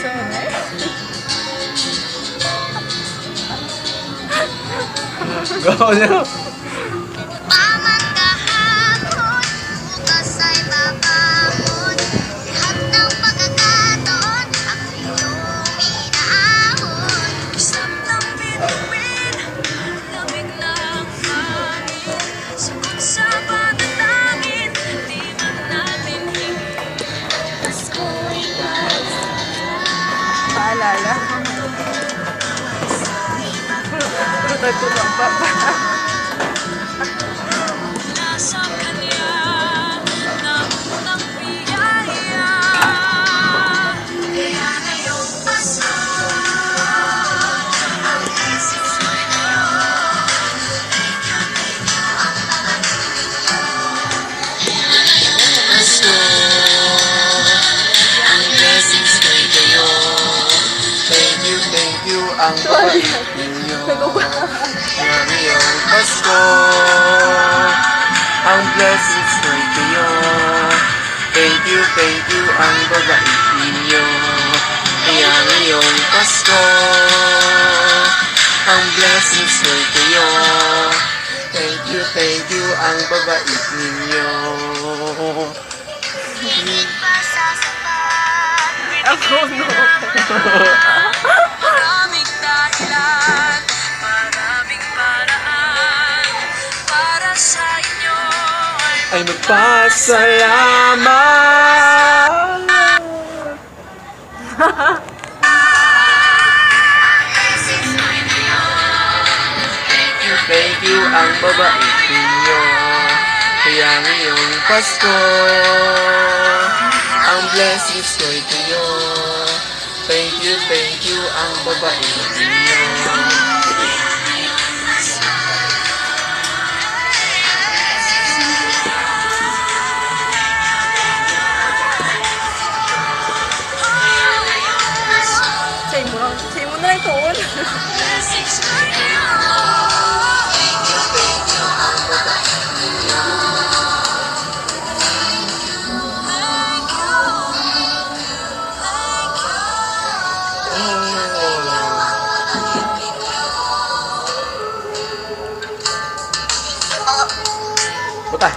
Sana. Go na. Paman kahapon, bukas ay babangon. Lahat ng pagkakataon, ang iyong inaahon. Isang ng bituin, lamig ng hangin. Sagot sa panalangin, di man natin hingin. Pasko'y Paalala. Pulutan ko lang pa. nasa kanya na unang biyaya. Kaya ngayong Pasko, ang blessings mo Pasko, ang blessings ko'y kayo. Thank you, ang babait ninyo. Ngayong Pasko, ang blessings ko'y kayo. Thank you, ang babait ninyo. Kaya ngayong Pasko, ang blessings ko'y kayo. Thank you, ang babait ninyo. Hindi pa sasapat. Ako, no. Maraming dahilan, maraming paraan para sa inyo Ay magpasalamat. Thank you, ang babait ninyo. Kaya ngayong Pasko, ang blessings ko'y kayo. Thank you, ang babait ninyo. Say mo na ito. blessings ko'y kayo. Puta.